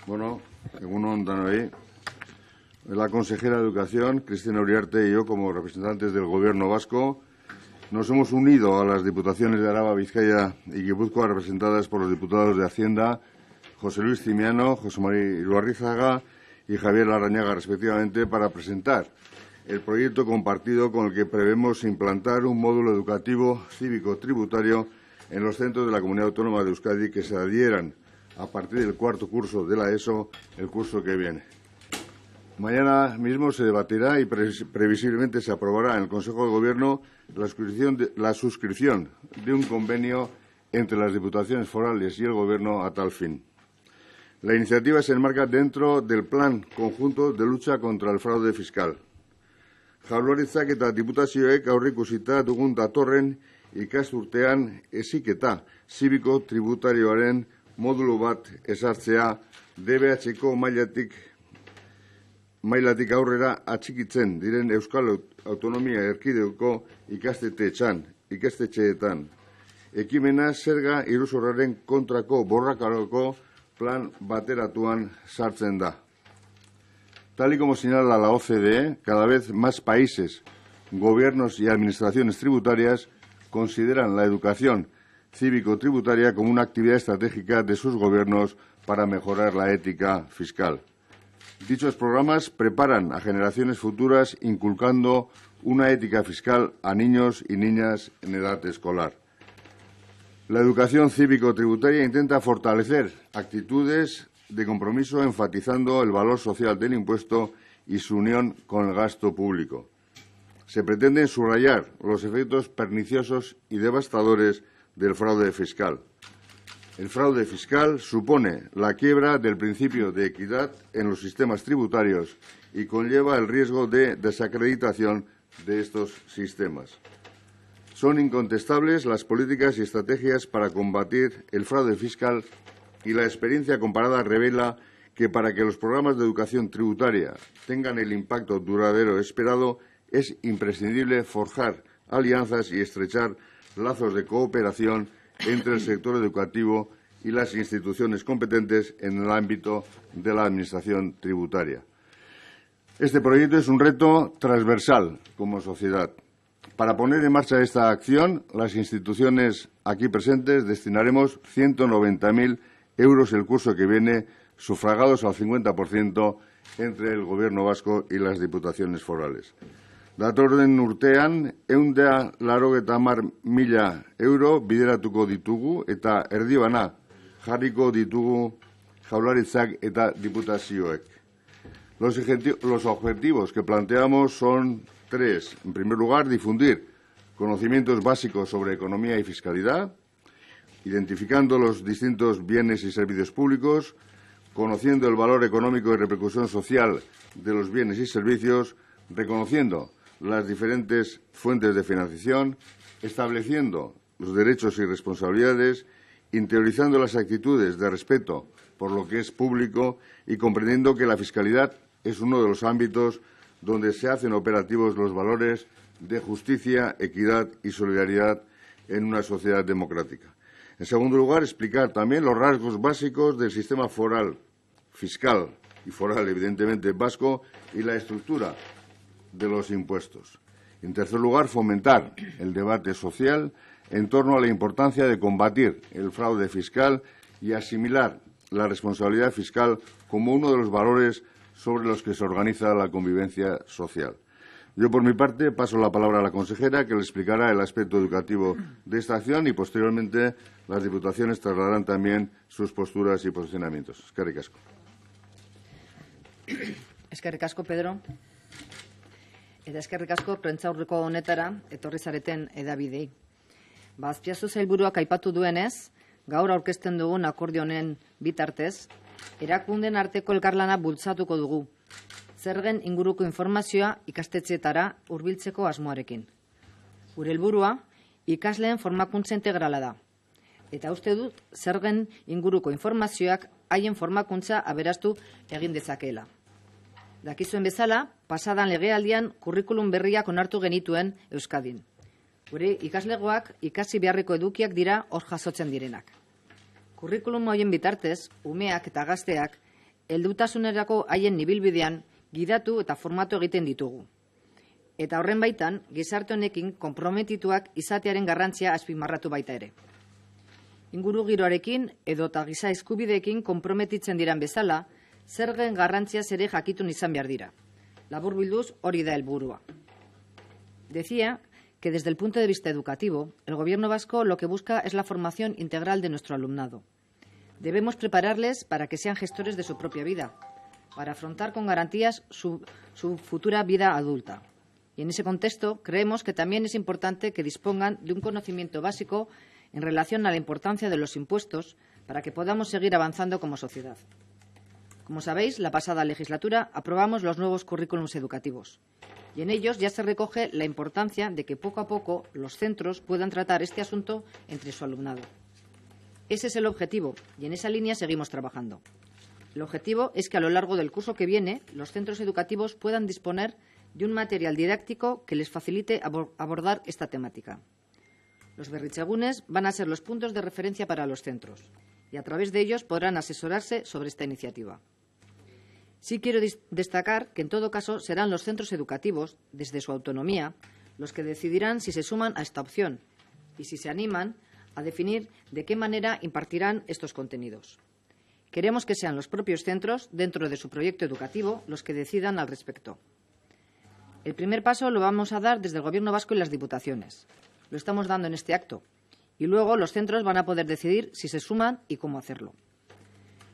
Bueno, según hoy, la consejera de Educación, Cristina Uriarte, y yo, como representantes del Gobierno vasco, nos hemos unido a las diputaciones de Araba, Vizcaya y Guipúzcoa, representadas por los diputados de Hacienda, José Luis Cimiano, José María Iruarrizaga y Javier Larrañaga, respectivamente, para presentar el proyecto compartido con el que prevemos implantar un módulo educativo cívico-tributario en los centros de la Comunidad Autónoma de Euskadi que se adhieran a partir del cuarto curso de la ESO el curso que viene. Mañana mismo se debatirá y previsiblemente se aprobará en el Consejo de Gobierno la suscripción de un convenio entre las diputaciones forales y el Gobierno a tal fin. La iniciativa se enmarca dentro del Plan Conjunto de Lucha contra el Fraude Fiscal. Jaurlaritzak eta diputazioek aurreikusita dugun datorren ikasturtean heziketa zibiko-tributarioaren modulu bat ezartzea DBH-ko mailatik aurrera atxikitzen diren Euskal Autonomia Erkidegoko ikastetxeetan. Ekimena zerga iruzurraren kontrako borrakaroko plan bateratuan sartzen da. Tal y como señala la OCDE, cada vez más países, gobiernos y administraciones tributarias consideran la educación cívico-tributaria como una actividad estratégica de sus gobiernos para mejorar la ética fiscal. Dichos programas preparan a generaciones futuras inculcando una ética fiscal a niños y niñas en edad escolar. La educación cívico-tributaria intenta fortalecer actitudes de compromiso enfatizando el valor social del impuesto y su unión con el gasto público. Se pretenden subrayar los efectos perniciosos y devastadores del fraude fiscal. El fraude fiscal supone la quiebra del principio de equidad en los sistemas tributarios y conlleva el riesgo de desacreditación de estos sistemas. Son incontestables las políticas y estrategias para combatir el fraude fiscal y la experiencia comparada revela que para que los programas de educación tributaria tengan el impacto duradero esperado es imprescindible forjar alianzas y estrechar lazos de cooperación entre el sector educativo y las instituciones competentes en el ámbito de la administración tributaria. Este proyecto es un reto transversal como sociedad. Para poner en marcha esta acción, las instituciones aquí presentes destinaremos 190.000 euros el curso que viene, sufragados al 50% entre el Gobierno vasco y las diputaciones forales. Datorren urtean, 180.000 euro bideratuko ditugu eta erdibana jarriko ditugu Jaurlaritzak eta diputazioek. Los objetivos que planteamos son tres. En primer lugar, difundir conocimientos básicos sobre economía y fiscalidad, identificando los distintos bienes y servicios públicos, conociendo el valor económico y repercusión social de los bienes y servicios, reconociendo las diferentes fuentes de financiación, estableciendo los derechos y responsabilidades, interiorizando las actitudes de respeto por lo que es público y comprendiendo que la fiscalidad es uno de los ámbitos donde se hacen operativos los valores de justicia, equidad y solidaridad en una sociedad democrática. En segundo lugar, explicar también los rasgos básicos del sistema fiscal y foral, evidentemente, vasco y la estructura de los impuestos. En tercer lugar, fomentar el debate social en torno a la importancia de combatir el fraude fiscal y asimilar la responsabilidad fiscal como uno de los valores sobre los que se organiza la convivencia social. Yo, por mi parte, paso la palabra a la consejera, que le explicará el aspecto educativo de esta acción y, posteriormente, las diputaciones trasladarán también sus posturas y posicionamientos. Eskerrik asko. Eskerrik asko, Pedro. Eta eskerrik asko prentsaurreko honetara etorri zareten hedabidei. Azpiazu sailburuak aipatu duenez, gaur aurkezten dugun akordio honen bitartez, erakundeen arteko elkarlana bultzatuko dugu, zergen inguruko informazioa ikastetxeetara hurbiltzeko asmoarekin. Gure helburua ikasleen formakuntza integrala da. Eta uste dut zergen inguruko informazioak haien formakuntza aberastu egin dezakeela. Dakizuen bezala, pasadan legealdian kurrikulum berriak onartu genituen Euskadin. Gure ikaslegoak ikasi beharreko edukiak dira hor jasotzen direnak. Kurrikulum horien bitartez, umeak eta gazteak heldutasunerako haien ibilbidean gidatu eta formatu egiten ditugu. Eta horren baitan, gizarte honekin konprometituak izatearen garrantzia azpimarratu baita ere. Inguru giroarekin edota giza eskubideekin konprometitzen diran bezala, zergen garrantziaz ere jakitun izan behar dira. Laburbilduz, hori da helburua. Decía que desde el punto de vista educativo, el Gobierno vasco lo que busca es la formación integral de nuestro alumnado. Debemos prepararles para que sean gestores de su propia vida, para afrontar con garantías su futura vida adulta. Y en ese contexto, creemos que también es importante que dispongan de un conocimiento básico en relación a la importancia de los impuestos para que podamos seguir avanzando como sociedad. Como sabéis, la pasada legislatura aprobamos los nuevos currículums educativos y en ellos ya se recoge la importancia de que poco a poco los centros puedan tratar este asunto entre su alumnado. Ese es el objetivo y en esa línea seguimos trabajando. El objetivo es que a lo largo del curso que viene los centros educativos puedan disponer de un material didáctico que les facilite abordar esta temática. Los berritzegunes van a ser los puntos de referencia para los centros y a través de ellos podrán asesorarse sobre esta iniciativa. Sí quiero destacar que en todo caso serán los centros educativos, desde su autonomía, los que decidirán si se suman a esta opción y si se animan a definir de qué manera impartirán estos contenidos. Queremos que sean los propios centros, dentro de su proyecto educativo, los que decidan al respecto. El primer paso lo vamos a dar desde el Gobierno vasco y las Diputaciones. Lo estamos dando en este acto. Y luego los centros van a poder decidir si se suman y cómo hacerlo.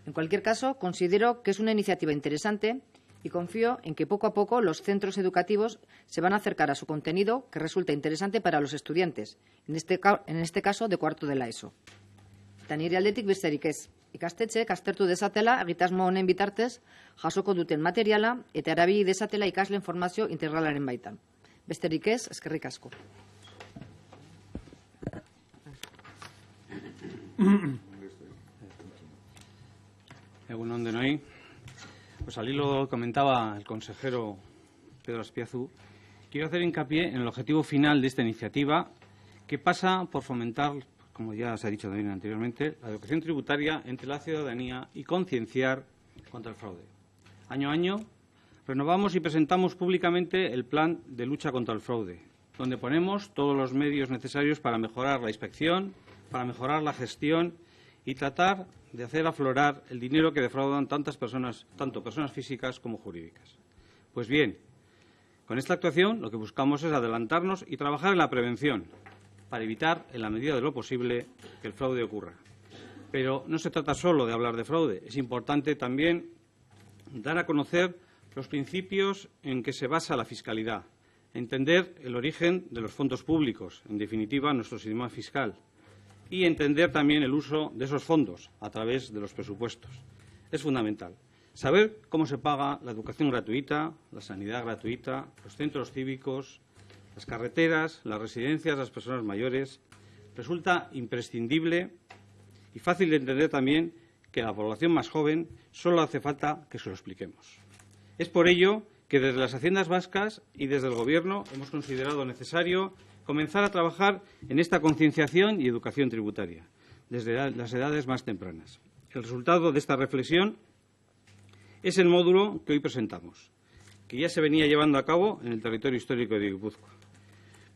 En cualquier caso, considero que es una iniciativa interesante y confío en que poco a poco los centros educativos se van a acercar a su contenido que resulta interesante para los estudiantes, en este caso de cuarto de la ESO. Eta nire aldetik besterik ez. Ikastetxeek aztertu dezatela egitasmo honen bitartez jasoko duten materiala eta erabili dezatela ikasleen formazio integralaren baitan. Besterik ez, eskerrik asko. Egunon denoi. Pues al hilo comentaba el consejero Pedro Azpiazu, quiero hacer hincapié en el objetivo final de esta iniciativa, que pasa por fomentar, como ya se ha dicho también anteriormente, la educación tributaria entre la ciudadanía y concienciar contra el fraude. Año a año renovamos y presentamos públicamente el plan de lucha contra el fraude, donde ponemos todos los medios necesarios para mejorar la inspección, para mejorar la gestión y tratar de hacer aflorar el dinero que defraudan tantas personas, tanto personas físicas como jurídicas. Pues bien, con esta actuación lo que buscamos es adelantarnos y trabajar en la prevención para evitar, en la medida de lo posible, que el fraude ocurra. Pero no se trata solo de hablar de fraude, es importante también dar a conocer los principios en que se basa la fiscalidad, entender el origen de los fondos públicos, en definitiva, nuestro sistema fiscal, y entender también el uso de esos fondos a través de los presupuestos. Es fundamental saber cómo se paga la educación gratuita, la sanidad gratuita, los centros cívicos, las carreteras, las residencias de las personas mayores. Resulta imprescindible y fácil de entender también que a la población más joven solo hace falta que se lo expliquemos. Es por ello que desde las Haciendas vascas y desde el Gobierno hemos considerado necesario comenzar a trabajar en esta concienciación y educación tributaria, desde las edades más tempranas. El resultado de esta reflexión es el módulo que hoy presentamos, que ya se venía llevando a cabo en el territorio histórico de Guipúzcoa.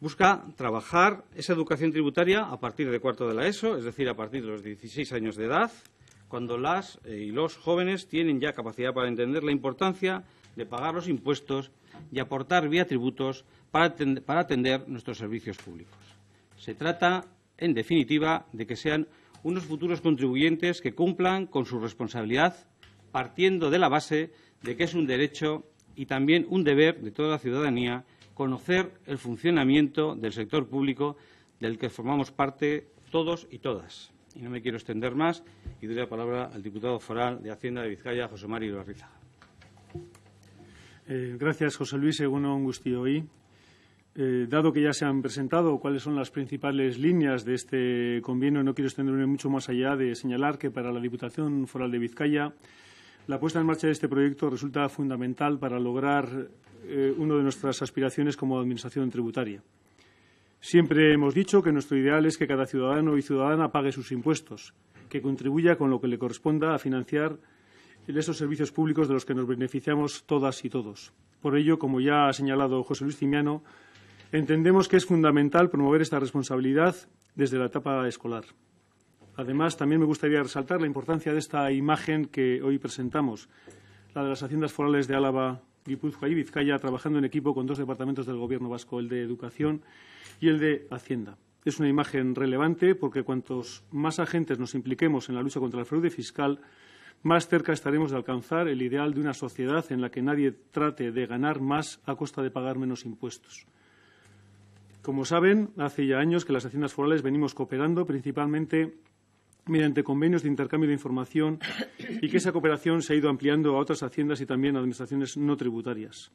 Busca trabajar esa educación tributaria a partir de cuarto de la ESO, es decir, a partir de los 16 años de edad, cuando las y los jóvenes tienen ya capacidad para entender la importancia de pagar los impuestos y aportar vía tributos para atender nuestros servicios públicos. Se trata, en definitiva, de que sean unos futuros contribuyentes que cumplan con su responsabilidad, partiendo de la base de que es un derecho y también un deber de toda la ciudadanía conocer el funcionamiento del sector público del que formamos parte todos y todas. Y no me quiero extender más y doy la palabra al diputado foral de Hacienda de Vizcaya, José Mari Ibarriza. Gracias, José Luis. Egunon guztioi. Dado que ya se han presentado cuáles son las principales líneas de este convenio, no quiero extenderme mucho más allá de señalar que para la Diputación Foral de Vizcaya la puesta en marcha de este proyecto resulta fundamental para lograr una de nuestras aspiraciones como Administración tributaria. Siempre hemos dicho que nuestro ideal es que cada ciudadano y ciudadana pague sus impuestos, que contribuya con lo que le corresponda a financiar esos servicios públicos de los que nos beneficiamos todas y todos. Por ello, como ya ha señalado José Luis Cimiano, entendemos que es fundamental promover esta responsabilidad desde la etapa escolar. Además, también me gustaría resaltar la importancia de esta imagen que hoy presentamos, la de las haciendas forales de Álava, Guipúzcoa y Vizcaya, trabajando en equipo con 2 departamentos del Gobierno vasco, el de Educación y el de Hacienda. Es una imagen relevante porque cuantos más agentes nos impliquemos en la lucha contra el fraude fiscal, más cerca estaremos de alcanzar el ideal de una sociedad en la que nadie trate de ganar más a costa de pagar menos impuestos. Como saben, hace ya años que las haciendas forales venimos cooperando principalmente mediante convenios de intercambio de información y que esa cooperación se ha ido ampliando a otras haciendas y también a administraciones no tributarias.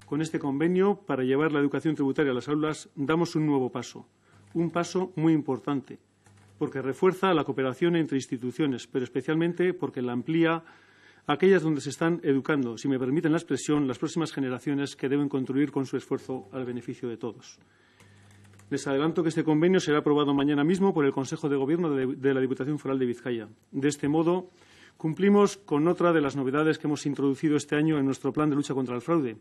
Con este convenio, para llevar la educación tributaria a las aulas, damos un nuevo paso, un paso muy importante, porque refuerza la cooperación entre instituciones, pero especialmente porque la amplía a aquellas donde se están educando, si me permiten la expresión, las próximas generaciones que deben contribuir con su esfuerzo al beneficio de todos. Les adelanto que este convenio será aprobado mañana mismo por el Consejo de Gobierno de la Diputación Foral de Vizcaya. De este modo, cumplimos con otra de las novedades que hemos introducido este año en nuestro plan de lucha contra el fraude,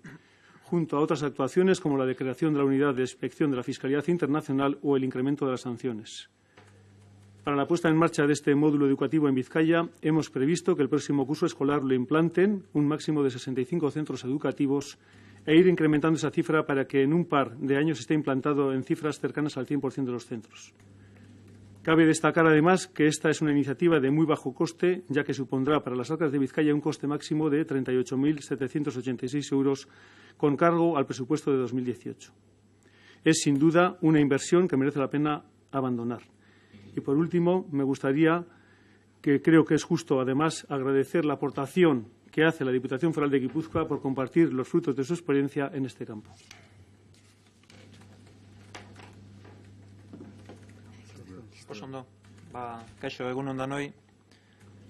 junto a otras actuaciones como la de creación de la Unidad de Inspección de la Fiscalidad Internacional o el incremento de las sanciones. Para la puesta en marcha de este módulo educativo en Vizcaya, hemos previsto que el próximo curso escolar lo implanten un máximo de 65 centros educativos e ir incrementando esa cifra para que en un par de años esté implantado en cifras cercanas al 100% de los centros. Cabe destacar, además, que esta es una iniciativa de muy bajo coste, ya que supondrá para las arcas de Vizcaya un coste máximo de 38.786 euros con cargo al presupuesto de 2018. Es, sin duda, una inversión que merece la pena abandonar. Y, por último, me gustaría, que creo que es justo, además, agradecer la aportación que hace la Diputación Foral de Guipúzcoa por compartir los frutos de su experiencia en este campo. Oso ondo, kaixo egun ondanoi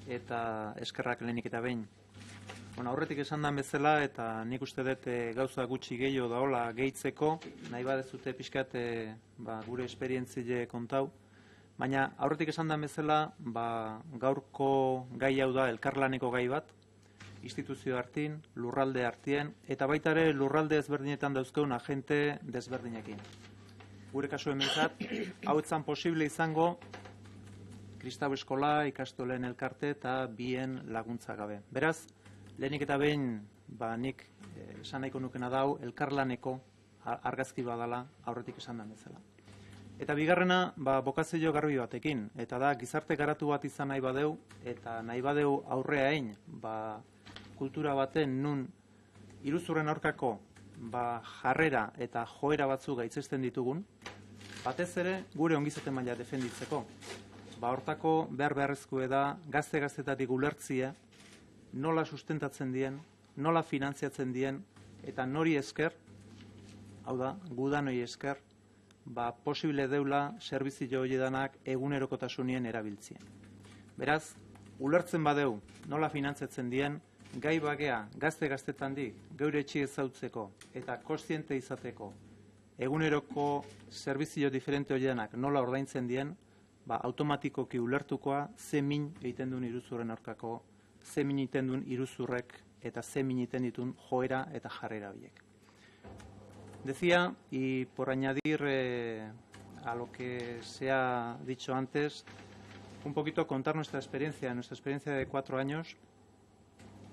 eta eskerrak lehenik eta behin. Aurretik esan dan bezala eta nik uste dut gauza gutxi gehiago daola gehitzeko, nahi badezute pixkat gure esperientzile kontau, baina aurretik esan dan bezala gaurko gai hau da elkarlaneko gai bat, instituzio hartin, lurralde hartien, eta baita ere lurralde ezberdinetan dauzkeun agente desberdinekin. Gure kasu hementzat, hau etzan posible izango Kristau Eskola, ikastolen elkarte eta bien laguntza gabe. Beraz, lehenik eta behin, nik esan nahiko nukena dau, elkarlaneko argazki badala aurretik esan den bezala. Eta bigarrena, bokazio garbi batekin, eta da gizarte garatu bat izan nahi badeu, eta nahi badeu aurrea egin, kultura baten nun iruzurren aurkako jarrera eta joera batzuk gaitzesten ditugun, batez ere gure ongizate maila defenditzeko. Hortako beharrezkoa da gazte-gaztetatik ulertzia, nola sustentatzen dien, nola finantziatzen dien, eta nori esker, hau da, gudanoi esker, posible deula servizio horiedanak egunerokotasunien erabiltzien. Beraz, ulertzen badeu nola finantziatzen dien, gai bagea gazte-gaztetandik geure etxi ezautzeko eta kontziente izateko eguneroko servizio diferente horiedanak nola ordaintzen dien, automatikoki ulertukoa ze min egiten duen iruzurren aurkako, ze min egiten duen iruzurrek eta ze min egiten dituen joera eta jarrera horiek. Decía, y por añadir a lo que se ha dicho antes, un poquito contar nuestra experiencia de 4 años,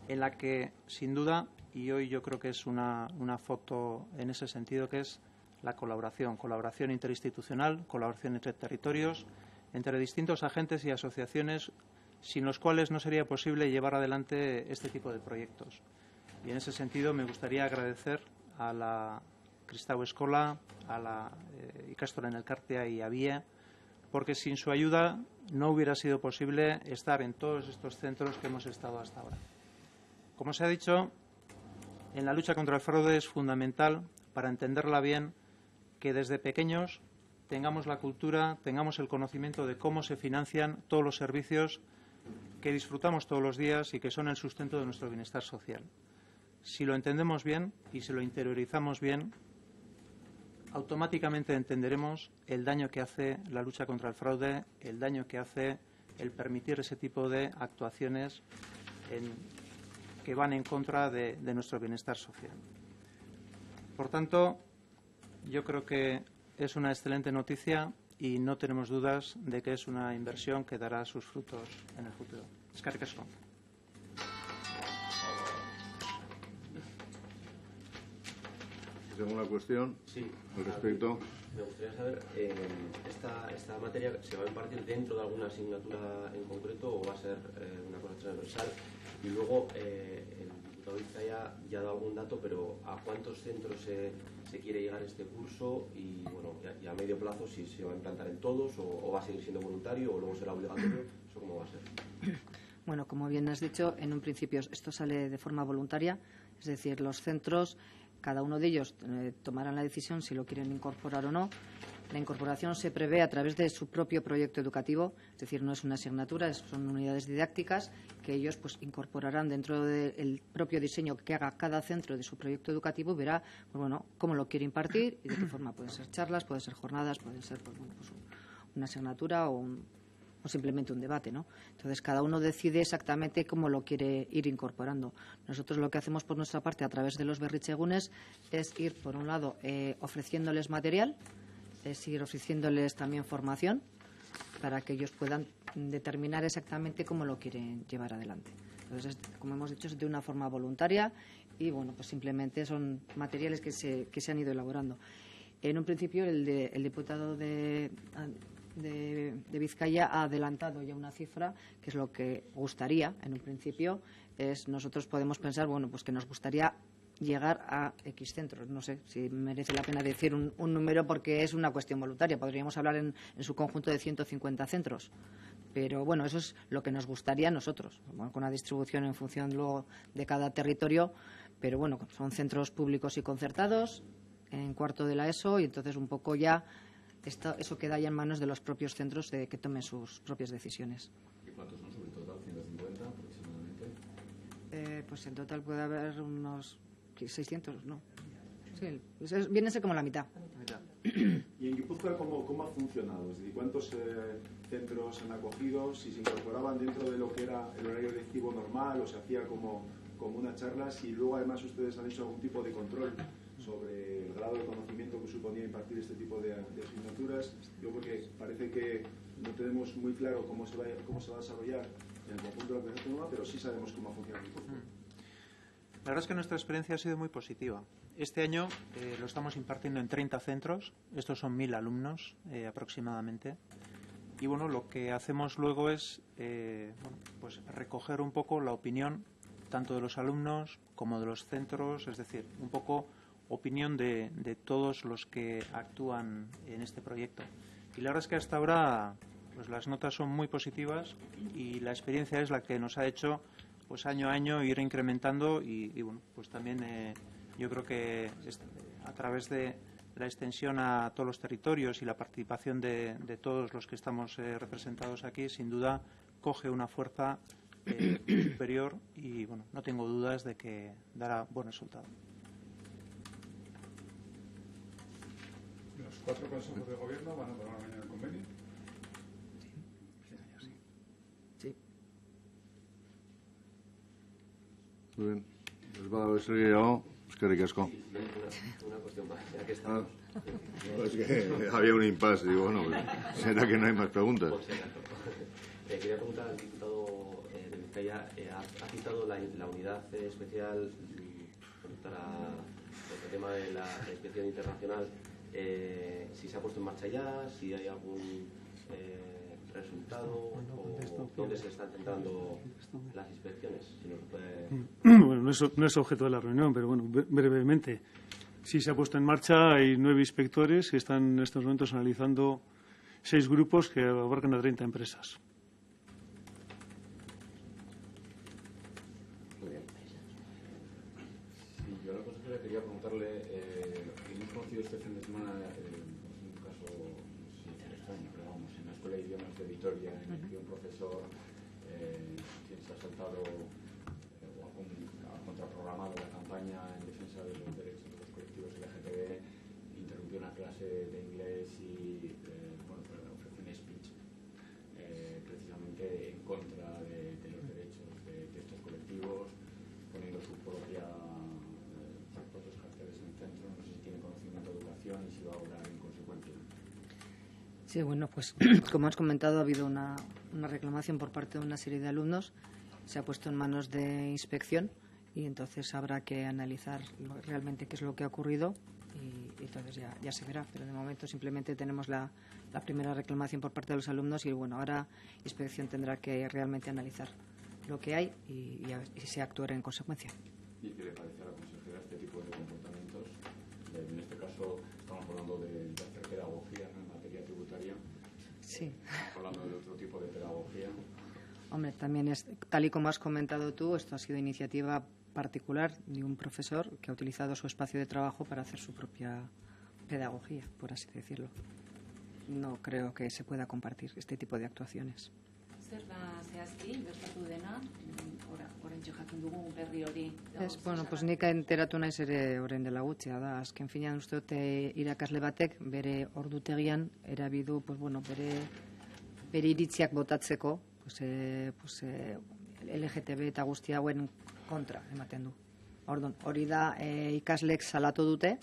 en la que, sin duda, y hoy yo creo que es una foto en ese sentido, que es la colaboración interinstitucional, colaboración entre territorios, entre distintos agentes y asociaciones, sin los cuales no sería posible llevar adelante este tipo de proyectos. Y en ese sentido me gustaría agradecer a la Kristau Eskola, a la ikastolen elkartea y a BIE, porque sin su ayuda no hubiera sido posible estar en todos estos centros que hemos estado hasta ahora. Como se ha dicho, en la lucha contra el fraude es fundamental, para entenderla bien, que desde pequeños tengamos la cultura, tengamos el conocimiento de cómo se financian todos los servicios que disfrutamos todos los días y que son el sustento de nuestro bienestar social. Si lo entendemos bien y si lo interiorizamos bien, automáticamente entenderemos el daño que hace la lucha contra el fraude, el daño que hace el permitir ese tipo de actuaciones en que van en contra de nuestro bienestar social. Por tanto, yo creo que es una excelente noticia y no tenemos dudas de que es una inversión que dará sus frutos en el futuro. Eskerrik asko. ¿Alguna cuestión al respecto? Me gustaría saber, ¿esta materia se va a impartir dentro de alguna asignatura en concreto o va a ser una cosa transversal? Y luego, el diputado Vizcaya ya ha dado algún dato, pero ¿a cuántos centros se quiere llegar este curso? Y bueno, y a medio plazo, si se va a implantar en todos o va a seguir siendo voluntario o luego será obligatorio, ¿eso cómo va a ser? Bueno, como bien has dicho, en un principio esto sale de forma voluntaria, es decir, los centros, cada uno de ellos tomarán la decisión si lo quieren incorporar o no. La incorporación se prevé a través de su propio proyecto educativo, es decir, no es una asignatura, son unidades didácticas que ellos pues incorporarán dentro del propio diseño que haga cada centro de su proyecto educativo, verá pues, bueno, cómo lo quiere impartir y de qué forma. Pueden ser charlas, pueden ser jornadas, pueden ser pues, bueno, pues, una asignatura o simplemente un debate, ¿no? Entonces, cada uno decide exactamente cómo lo quiere ir incorporando. Nosotros lo que hacemos por nuestra parte a través de los berritzegunes es ir, por un lado, ofreciéndoles material, es ir ofreciéndoles también formación para que ellos puedan determinar exactamente cómo lo quieren llevar adelante. Entonces, como hemos dicho, es de una forma voluntaria y, bueno, pues simplemente son materiales que se han ido elaborando. En un principio, el diputado de Vizcaya ha adelantado ya una cifra, que es lo que gustaría en un principio. Nosotros podemos pensar, bueno, pues que nos gustaría llegar a X centros. No sé si merece la pena decir un número porque es una cuestión voluntaria. Podríamos hablar en su conjunto de 150 centros. Pero bueno, eso es lo que nos gustaría a nosotros, bueno, con una distribución en función luego de cada territorio. Pero bueno, son centros públicos y concertados en cuarto de la ESO y entonces un poco ya eso queda ya en manos de los propios centros de que tomen sus propias decisiones. ¿Y cuántos son sobre total? ¿150 aproximadamente? Pues en total puede haber unos 600, ¿no? Sí, viene a ser como la mitad. ¿Y en Guipúzcoa cómo ha funcionado? Es decir, ¿cuántos centros han acogido? Si se incorporaban dentro de lo que era el horario lectivo normal o se hacía como una charla, si luego además ustedes han hecho algún tipo de control sobre el grado de conocimiento que suponía impartir este tipo de asignaturas. Yo creo que parece que no tenemos muy claro cómo se va a desarrollar en el conjunto de la comunidad autónoma, pero sí sabemos cómo funciona el curso. La verdad es que nuestra experiencia ha sido muy positiva. Este año lo estamos impartiendo en 30 centros. Estos son 1.000 alumnos aproximadamente. Y bueno, lo que hacemos luego es pues recoger un poco la opinión tanto de los alumnos como de los centros, es decir, un poco opinión de todos los que actúan en este proyecto. Y la verdad es que hasta ahora pues las notas son muy positivas y la experiencia es la que nos ha hecho pues año a año ir incrementando y bueno, pues también yo creo que a través de la extensión a todos los territorios y la participación de todos los que estamos representados aquí, sin duda coge una fuerza superior y bueno, no tengo dudas de que dará buen resultado. ¿Los 4 consejos de gobierno van a aprobar mañana el convenio? Sí. Muy bien. Pues va a ser yo. Eskerrik asko. Una cuestión más, ya que estamos. No, es que había un impasse, digo, bueno, será que no hay más preguntas. Por si acaso. Quería preguntar al diputado de Vizcaya, ha citado la unidad especial para el tema de la inspección internacional, si se ha puesto en marcha ya, si hay algún resultado o dónde se están centrando las inspecciones, si nos puede... Bueno, no es objeto de la reunión, pero bueno, brevemente. Sí se ha puesto en marcha, hay 9 inspectores que están en estos momentos analizando 6 grupos que abarcan a 30 empresas. Muy bien. Sí, yo a la consejera quería preguntarle, hemos conocido este fin de semana un caso, sí, extraño, pero vamos, en la Escuela de Idiomas de Vitoria, en el que un profesor quien se ha saltado o ha contraprogramado la campaña en defensa de los derechos de los colectivos LGTB, interrumpió una clase de inglés y bueno, pues ofreció un speech precisamente en contra de los derechos de estos colectivos, Sí, bueno, pues como has comentado, ha habido una reclamación por parte de una serie de alumnos. Se ha puesto en manos de inspección y entonces habrá que analizar realmente qué es lo que ha ocurrido y entonces ya se verá. Pero de momento simplemente tenemos la primera reclamación por parte de los alumnos y bueno, ahora inspección tendrá que realmente analizar lo que hay y se actuará en consecuencia. ¿Y qué le parece a la consejera este tipo de comportamientos? En este caso estamos hablando de hacer pedagogía en materia tributaria. Sí. Estamos hablando de otro tipo de pedagogía. Hombre, también es, tal y como has comentado tú, esto ha sido iniciativa particular de un profesor que ha utilizado su espacio de trabajo para hacer su propia pedagogía, por así decirlo. No creo que se pueda compartir este tipo de actuaciones. Zer da zehazki, gertatu dena, oraintxe jakin dugu berri hori. Bueno, pues nik enteratu naiz ere orain dela gutxia da. Azken finean uste dut irakasle batek bere ordutegian erabidu, pues bueno, bere iritziak botatzeko, LGTB eta guzti hauen kontra ematen du. Orduan, hori da ikasleek salatu dute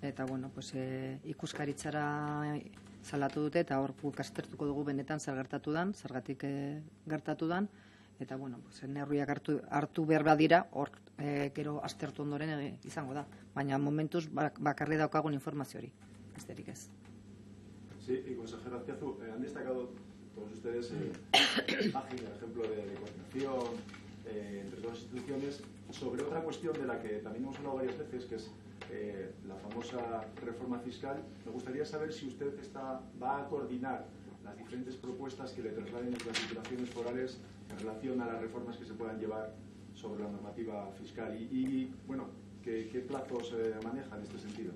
eta bueno, pues ikuskaritzara salatu dute eta hor guk aztertuko dugu benetan zer gertatu dan, zergatik gertatu dan eta bueno, pues neurriak hartu behar badira, hor gero aztertu ondoren izango da, baina momentuz bakarri daukagun informazio hori, besterik ez. Sí, y consejero Azpiazu, han destacado todos ustedes páginas, ejemplo de coordinación entre todas las instituciones, sobre otra cuestión de la que también hemos hablado varias veces, que es la famosa reforma fiscal. Me gustaría saber si usted va a coordinar las diferentes propuestas que le trasladen las diputaciones forales en relación a las reformas que se puedan llevar sobre la normativa fiscal y bueno, ¿qué plazos maneja en este sentido?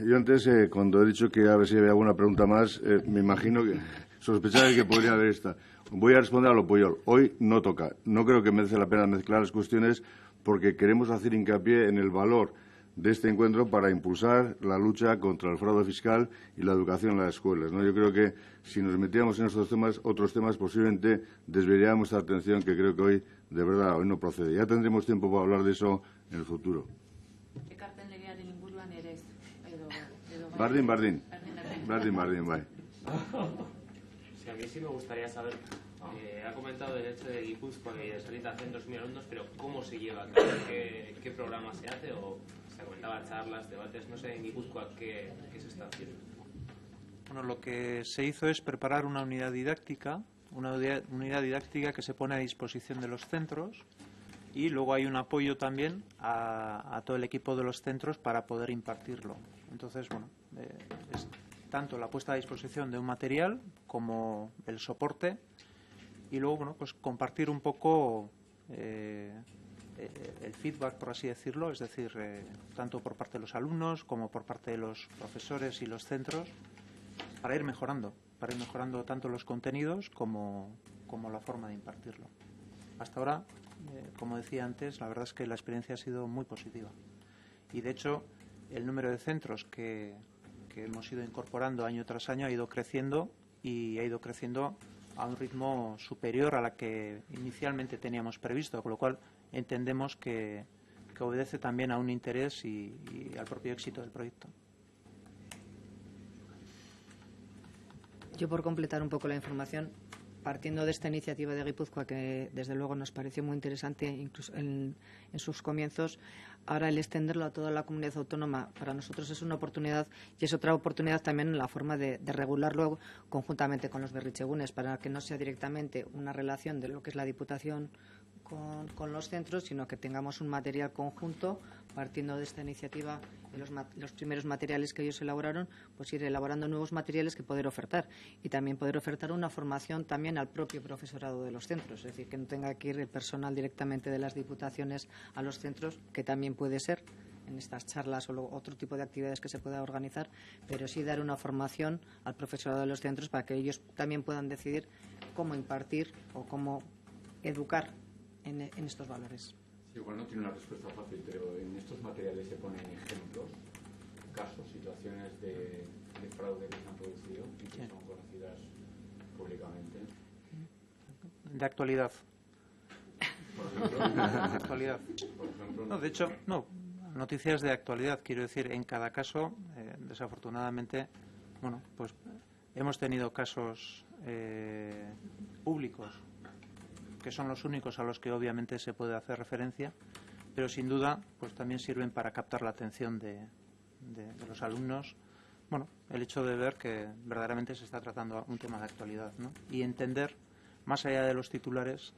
Yo antes, cuando he dicho que a ver si había alguna pregunta más, me imagino que sospechaba que podría haber esta. Voy a responder a lo Puyol. Hoy no toca. No creo que merece la pena mezclar las cuestiones porque queremos hacer hincapié en el valor de este encuentro para impulsar la lucha contra el fraude fiscal y la educación en las escuelas, ¿no? Yo creo que si nos metiéramos en estos temas, otros temas posiblemente desviaríamos nuestra atención, que creo que hoy, de verdad, hoy no procede. Ya tendremos tiempo para hablar de eso en el futuro. Ekarpen legearen inguruan ere ez, edo Bardin, bai. Sí, a mí sí me gustaría saber, ha comentado el hecho de Guipúzcoa que necesita 2.000 alumnos, pero ¿cómo se lleva a cabo? ¿Qué programa se hace? O se comentaba charlas, debates, no sé, en Guipúzcoa qué se está haciendo. Bueno, lo que se hizo es preparar una unidad didáctica que se pone a disposición de los centros y luego hay un apoyo también a todo el equipo de los centros para poder impartirlo. Entonces, bueno, es tanto la puesta a disposición de un material como el soporte y luego, bueno, pues compartir un poco el feedback, por así decirlo, es decir, tanto por parte de los alumnos como por parte de los profesores y los centros, para ir mejorando tanto los contenidos como la forma de impartirlo. Hasta ahora, como decía antes, la verdad es que la experiencia ha sido muy positiva y, de hecho, el número de centros que hemos ido incorporando año tras año ha ido creciendo y ha ido creciendo a un ritmo superior a la que inicialmente teníamos previsto, con lo cual entendemos que obedece también a un interés y al propio éxito del proyecto. Yo, por completar un poco la información, partiendo de esta iniciativa de Guipúzcoa, que desde luego nos pareció muy interesante, incluso en sus comienzos, ahora el extenderlo a toda la comunidad autónoma para nosotros es una oportunidad y es otra oportunidad también en la forma de regularlo conjuntamente con los berritzegunes, para que no sea directamente una relación de lo que es la Diputación con los centros, sino que tengamos un material conjunto partiendo de esta iniciativa y los primeros materiales que ellos elaboraron, pues ir elaborando nuevos materiales que poder ofertar y también poder ofertar una formación también al propio profesorado de los centros, es decir, que no tenga que ir el personal directamente de las diputaciones a los centros, que también puede ser en estas charlas o otro tipo de actividades que se pueda organizar, pero sí dar una formación al profesorado de los centros para que ellos también puedan decidir cómo impartir o cómo educar en estos valores. Igual no tiene una respuesta fácil, pero en estos materiales se ponen ejemplos, casos, situaciones de fraude que se han producido y que son conocidas públicamente. De actualidad. Por ejemplo, de actualidad. No, de hecho, no. Noticias de actualidad, quiero decir, en cada caso, desafortunadamente, bueno, pues Hemos tenido casos públicos que son los únicos a los que obviamente se puede hacer referencia, pero sin duda pues también sirven para captar la atención de los alumnos. Bueno, el hecho de ver que verdaderamente se está tratando un tema de actualidad, ¿no? Y entender, más allá de los titulares,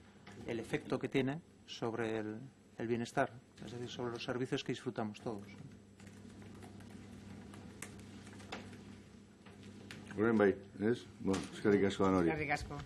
el efecto que tiene sobre el bienestar, es decir, sobre los servicios que disfrutamos todos. Horren bai, ez? Bueno, eskerrik asko, Anori. Eskerrik asko.